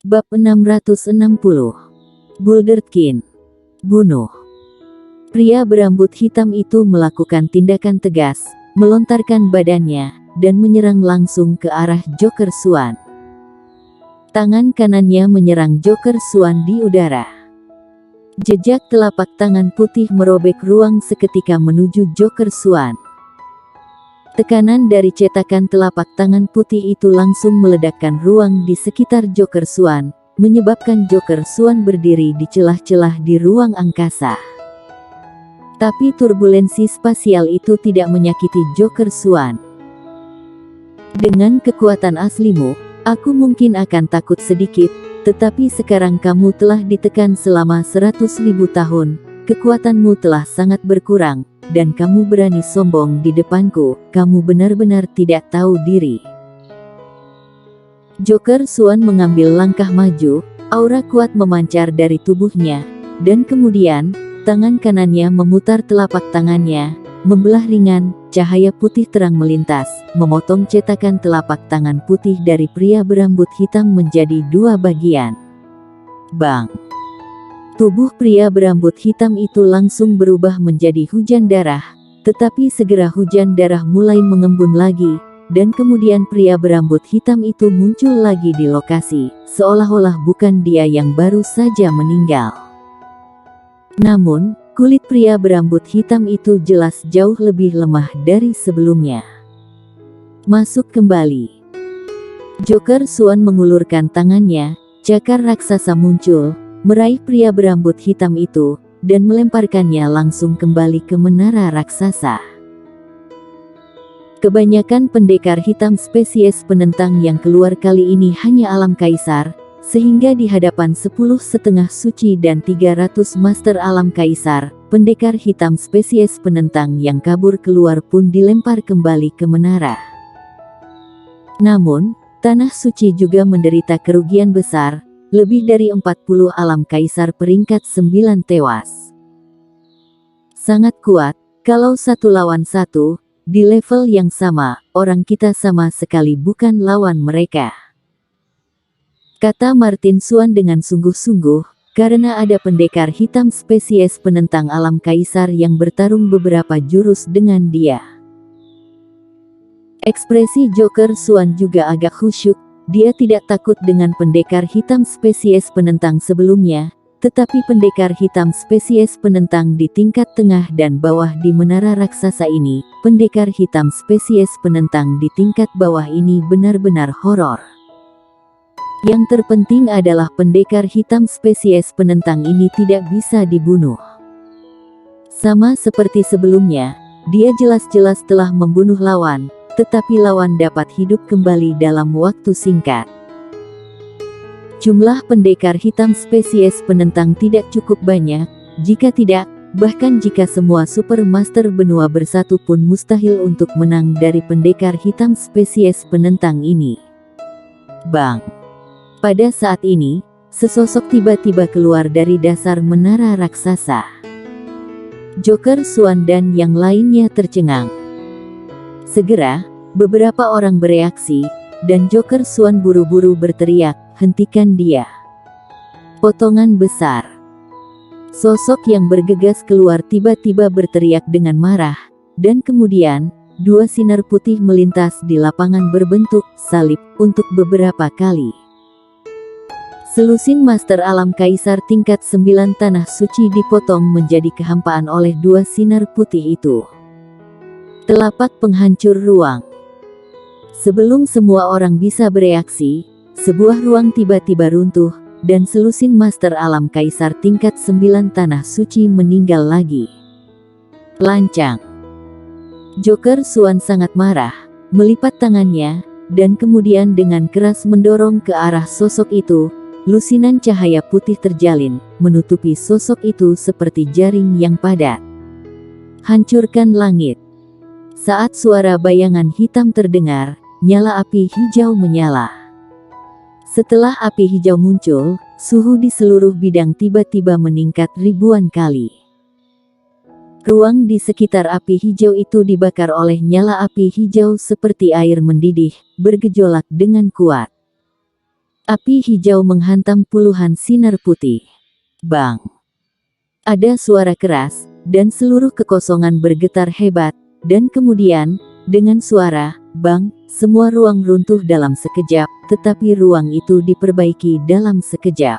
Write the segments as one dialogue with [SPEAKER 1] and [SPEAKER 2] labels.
[SPEAKER 1] Bab 660. Bulderkin. Bunuh. Pria berambut hitam itu melakukan tindakan tegas, melontarkan badannya, dan menyerang langsung ke arah Joker Swan. Tangan kanannya menyerang Joker Swan di udara. Jejak telapak tangan putih merobek ruang seketika menuju Joker Swan. Tekanan dari cetakan telapak tangan putih itu langsung meledakkan ruang di sekitar Joker Swan, menyebabkan Joker Swan berdiri di celah-celah di ruang angkasa. Tapi turbulensi spasial itu tidak menyakiti Joker Swan. Dengan kekuatan aslimu, aku mungkin akan takut sedikit, tetapi sekarang kamu telah ditekan selama 100.000 tahun, kekuatanmu telah sangat berkurang, dan kamu berani sombong di depanku, kamu benar-benar tidak tahu diri. Joker Swan mengambil langkah maju, aura kuat memancar dari tubuhnya, dan kemudian, tangan kanannya memutar telapak tangannya, membelah ringan, cahaya putih terang melintas, memotong cetakan telapak tangan putih dari pria berambut hitam menjadi dua bagian. Bang! Tubuh pria berambut hitam itu langsung berubah menjadi hujan darah, tetapi segera hujan darah mulai mengembun lagi, dan kemudian pria berambut hitam itu muncul lagi di lokasi, seolah-olah bukan dia yang baru saja meninggal. Namun, kulit pria berambut hitam itu jelas jauh lebih lemah dari sebelumnya. Masuk kembali. Joker Swan mengulurkan tangannya, cakar raksasa muncul, meraih pria berambut hitam itu, dan melemparkannya langsung kembali ke menara raksasa. Kebanyakan pendekar hitam spesies penentang yang keluar kali ini hanya alam kaisar, sehingga di hadapan 10 setengah suci dan 300 master alam kaisar, pendekar hitam spesies penentang yang kabur keluar pun dilempar kembali ke menara. Namun, tanah suci juga menderita kerugian besar. Lebih dari 40 alam kaisar peringkat 9 tewas. Sangat kuat, kalau 1 lawan 1, di level yang sama, orang kita sama sekali bukan lawan mereka. Kata Martin Swan dengan sungguh-sungguh, karena ada pendekar hitam spesies penentang alam kaisar yang bertarung beberapa jurus dengan dia. Ekspresi Joker Swan juga agak khusyuk. Dia tidak takut dengan pendekar hitam spesies penentang sebelumnya, tetapi pendekar hitam spesies penentang di tingkat tengah dan bawah di menara raksasa ini, pendekar hitam spesies penentang di tingkat bawah ini benar-benar horor. Yang terpenting adalah pendekar hitam spesies penentang ini tidak bisa dibunuh. Sama seperti sebelumnya, dia jelas-jelas telah membunuh lawan, tetapi lawan dapat hidup kembali dalam waktu singkat. Jumlah pendekar hitam spesies penentang tidak cukup banyak, jika tidak, bahkan jika semua super master benua bersatu pun mustahil untuk menang dari pendekar hitam spesies penentang ini. Bang! Pada saat ini, sesosok tiba-tiba keluar dari dasar menara raksasa. Joker Swan dan yang lainnya tercengang. Segera, beberapa orang bereaksi, dan Joker Swan buru-buru berteriak, "Hentikan dia!" Potongan besar. Sosok yang bergegas keluar tiba-tiba berteriak dengan marah, dan kemudian, dua sinar putih melintas di lapangan berbentuk salib untuk beberapa kali. Selusin Master Alam Kaisar tingkat 9 tanah suci dipotong menjadi kehampaan oleh dua sinar putih itu. Telapak penghancur ruang. Sebelum semua orang bisa bereaksi, sebuah ruang tiba-tiba runtuh, dan selusin Master Alam Kaisar tingkat 9 tanah suci meninggal lagi. Lancang. Joker Swan sangat marah, melipat tangannya, dan kemudian dengan keras mendorong ke arah sosok itu. Lusinan cahaya putih terjalin, menutupi sosok itu seperti jaring yang padat. Hancurkan langit. Saat suara bayangan hitam terdengar, nyala api hijau menyala. Setelah api hijau muncul, suhu di seluruh bidang tiba-tiba meningkat ribuan kali. Ruang di sekitar api hijau itu dibakar oleh nyala api hijau seperti air mendidih, bergejolak dengan kuat. Api hijau menghantam puluhan sinar putih. Bang! Ada suara keras, dan seluruh kekosongan bergetar hebat, dan kemudian, dengan suara bang, semua ruang runtuh dalam sekejap, tetapi ruang itu diperbaiki dalam sekejap.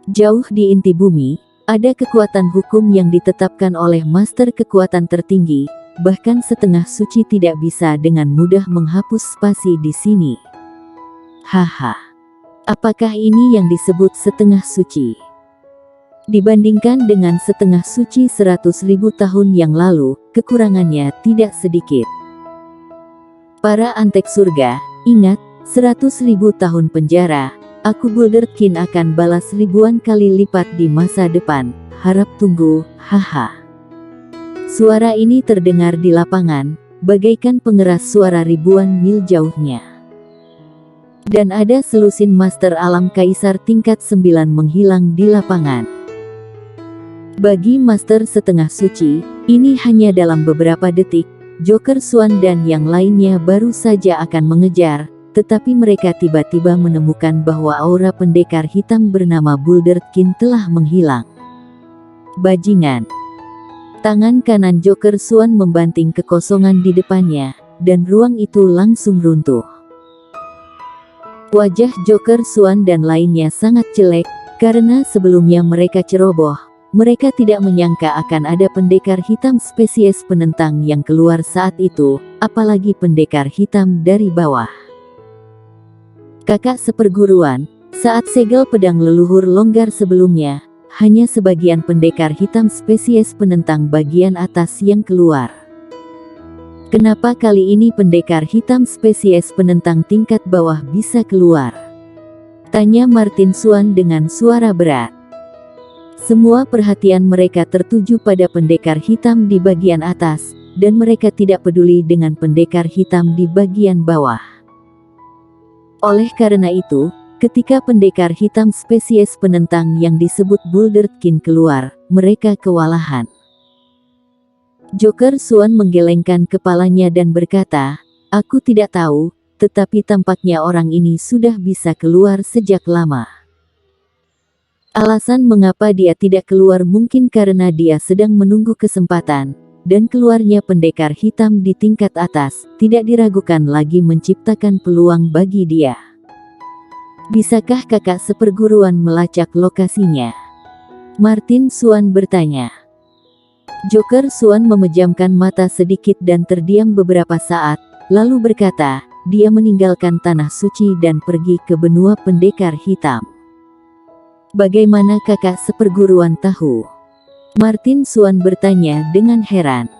[SPEAKER 1] Jauh di inti bumi, ada kekuatan hukum yang ditetapkan oleh master kekuatan tertinggi, bahkan setengah suci tidak bisa dengan mudah menghapus spasi di sini. Haha. Apakah ini yang disebut setengah suci? Dibandingkan dengan setengah suci 100.000 tahun yang lalu, kekurangannya tidak sedikit. Para antek surga, ingat, 100.000 tahun penjara, aku Bulderkin akan balas ribuan kali lipat di masa depan, harap tunggu, haha. Suara ini terdengar di lapangan, bagaikan pengeras suara ribuan mil jauhnya. Dan ada selusin master alam kaisar tingkat 9 menghilang di lapangan. Bagi master setengah suci, ini hanya dalam beberapa detik, Joker Swan dan yang lainnya baru saja akan mengejar, tetapi mereka tiba-tiba menemukan bahwa aura pendekar hitam bernama Bulderkin telah menghilang. Bajingan! Tangan kanan Joker Swan membanting kekosongan di depannya, dan ruang itu langsung runtuh. Wajah Joker Swan dan lainnya sangat jelek, karena sebelumnya mereka ceroboh. Mereka tidak menyangka akan ada pendekar hitam spesies penentang yang keluar saat itu, apalagi pendekar hitam dari bawah. Kakak seperguruan, saat segel pedang leluhur longgar sebelumnya, hanya sebagian pendekar hitam spesies penentang bagian atas yang keluar. Kenapa kali ini pendekar hitam spesies penentang tingkat bawah bisa keluar? Tanya Martin Swan dengan suara berat. Semua perhatian mereka tertuju pada pendekar hitam di bagian atas, dan mereka tidak peduli dengan pendekar hitam di bagian bawah. Oleh karena itu, ketika pendekar hitam spesies penentang yang disebut Bulderkin keluar, mereka kewalahan. Joker Swan menggelengkan kepalanya dan berkata, "Aku tidak tahu, tetapi tampaknya orang ini sudah bisa keluar sejak lama." Alasan mengapa dia tidak keluar mungkin karena dia sedang menunggu kesempatan, dan keluarnya pendekar hitam di tingkat atas tidak diragukan lagi menciptakan peluang bagi dia. Bisakah kakak seperguruan melacak lokasinya? Martin Swan bertanya. Joker Swan memejamkan mata sedikit dan terdiam beberapa saat, lalu berkata, dia meninggalkan tanah suci dan pergi ke benua pendekar hitam. Bagaimana kakak seperguruan tahu? Martin Swan bertanya dengan heran.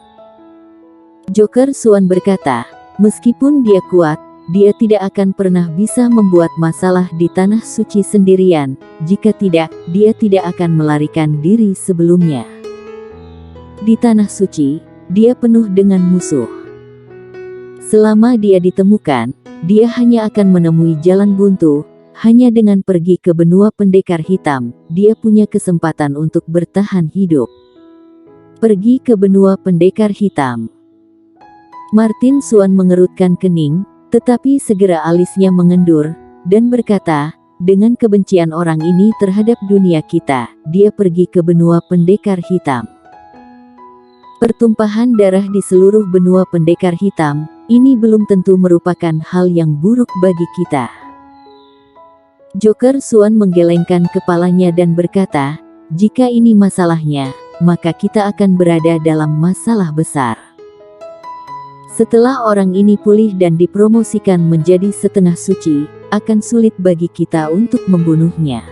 [SPEAKER 1] Joker Swan berkata, meskipun dia kuat, dia tidak akan pernah bisa membuat masalah di tanah suci sendirian, jika tidak, dia tidak akan melarikan diri sebelumnya. Di tanah suci, dia penuh dengan musuh. Selama dia ditemukan, dia hanya akan menemui jalan buntu. Hanya dengan pergi ke benua pendekar hitam, dia punya kesempatan untuk bertahan hidup. Pergi ke benua pendekar hitam. Martin Swan mengerutkan kening, tetapi segera alisnya mengendur, dan berkata, dengan kebencian orang ini terhadap dunia kita, dia pergi ke benua pendekar hitam. Pertumpahan darah di seluruh benua pendekar hitam, ini belum tentu merupakan hal yang buruk bagi kita. Joker Swan menggelengkan kepalanya dan berkata, jika ini masalahnya, maka kita akan berada dalam masalah besar. Setelah orang ini pulih dan dipromosikan menjadi setengah suci, akan sulit bagi kita untuk membunuhnya.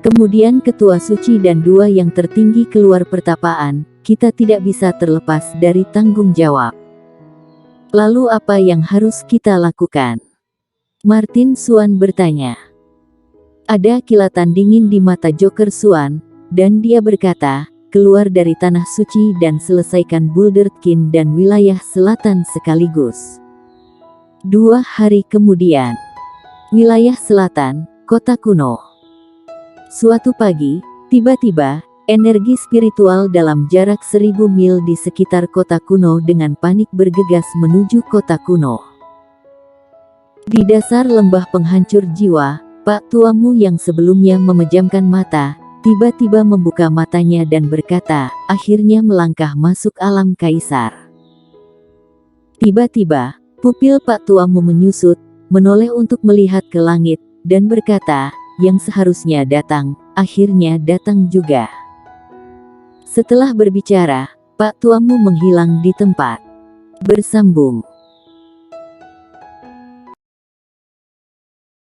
[SPEAKER 1] Kemudian ketua suci dan dua yang tertinggi keluar pertapaan, kita tidak bisa terlepas dari tanggung jawab. Lalu apa yang harus kita lakukan? Martin Swan bertanya. Ada kilatan dingin di mata Joker Swan, dan dia berkata, keluar dari tanah suci dan selesaikan Bulderkin dan wilayah selatan sekaligus. 2 hari kemudian, wilayah selatan, kota kuno. Suatu pagi, tiba-tiba, energi spiritual dalam jarak 1000 mil di sekitar kota kuno dengan panik bergegas menuju kota kuno. Di dasar lembah penghancur jiwa, Pak Tuamu yang sebelumnya memejamkan mata, tiba-tiba membuka matanya dan berkata, akhirnya melangkah masuk alam kaisar. Tiba-tiba, pupil Pak Tuamu menyusut, menoleh untuk melihat ke langit, dan berkata, yang seharusnya datang, akhirnya datang juga. Setelah berbicara, Pak Tuamu menghilang di tempat. Bersambung.